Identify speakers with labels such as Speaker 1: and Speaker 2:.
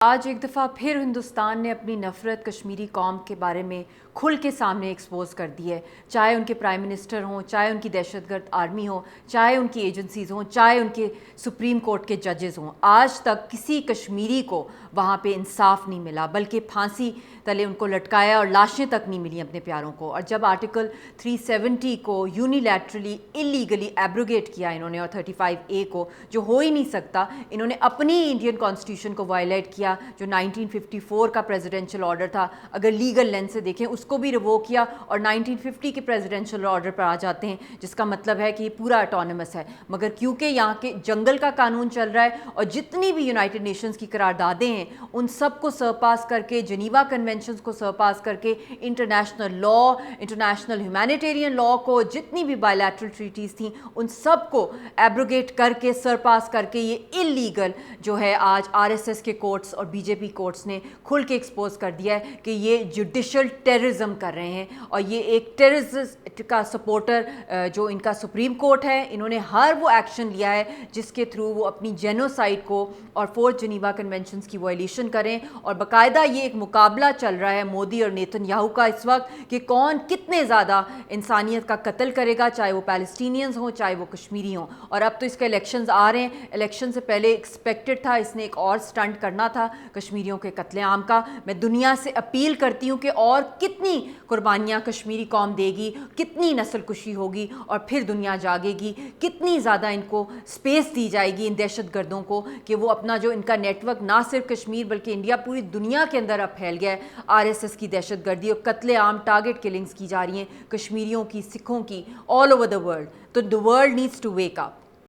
Speaker 1: آج ایک دفعہ پھر ہندوستان نے اپنی نفرت کشمیری قوم کے بارے میں کھل کے سامنے ایکسپوز کر دی ہے، چاہے ان کے پرائم منسٹر ہوں، چاہے ان کی دہشت گرد آرمی ہو، چاہے ان کی ایجنسیز ہوں، چاہے ان کے سپریم کورٹ کے ججز ہوں۔ آج تک کسی کشمیری کو وہاں پہ انصاف نہیں ملا، بلکہ پھانسی تلے ان کو لٹکایا اور لاشیں تک نہیں ملیں اپنے پیاروں کو۔ اور جب آرٹیکل 370 کو یونیلیٹرلی اللیگلی ایبروگیٹ کیا انہوں نے، اور 35A کو جو ہو ہی نہیں سکتا، انہوں نے اپنی انڈین کانسٹیٹیوشن کو وائلیٹ کیا، جو 1954 کا پریزیڈنشل آرڈر تھا، اگر لیگل لینس سے دیکھیں اس کو بھی ریووک کیا، اور 1950 کے پریزیڈنشل آرڈر پر آ جاتے ہیں، جس کا مطلب ہے کہ یہ پورا اٹانومس ہے۔ مگر کیونکہ یہاں کے جنگل کا قانون چل رہا ہے، اور جتنی بھی یونائٹڈ نیشنز کی قراردادیں ہیں ان سب کو سرپاس کر کے، جنیوا کنونشنز کو سرپاس کر کے، international law, international humanitarian law کو، جتنی بھی بائی لیٹرل ٹریٹیز تھیں ان سب کو ایبروگیٹ کر کے، سرپاس کر کے، یہ اللیگل جو ہے آج RSS کے کورٹس اور BJP کورٹس نے کھل کے ایکسپوز کر دیا ہے کہ یہ جوڈیشل ٹیررزم کر رہے ہیں، اور یہ ایک ٹیررسٹ کا سپورٹر جو ان کا سپریم کورٹ ہے، انہوں نے ہر وہ ایکشن لیا ہے جس کے تھرو وہ اپنی جینوسائڈ کو اور فورتھ جنیوا کنونشنز کی وائلیشن کریں۔ اور باقاعدہ یہ ایک مقابلہ چل رہا ہے مودی اور نیتن یاہو کا اس وقت کہ کون کتنے زیادہ انسانیت کا قتل کرے گا، چاہے وہ پیلسٹینینز ہوں چاہے وہ کشمیری ہوں۔ اور اب تو اس کے الیکشنز آ رہے ہیں، الیکشن سے پہلے ایکسپیکٹڈ تھا اس نے ایک اور سٹنٹ کرنا تھا کشمیریوں کے قتل عام کا۔ میں دنیا سے اپیل کرتی ہوں کہ اور کتنی قربانیاں کشمیری قوم دے گی، کتنی نسل کشی ہوگی، اور پھر دنیا جاگے گی، کتنی زیادہ ان کو سپیس دی جائے گی ان دہشت گردوں کو کہ وہ اپنا جو ان کا نیٹ ورک نہ صرف کشمیر بلکہ انڈیا پوری دنیا کے اندر اب پھیل گیا ہے۔ RSS کی دہشت گردی اور قتل عام ٹارگٹ کلنگز کی جا رہی ہیں کشمیریوں کی، سکھوں کی، آل اوور دا ورلڈ۔ تو the world needs to wake up.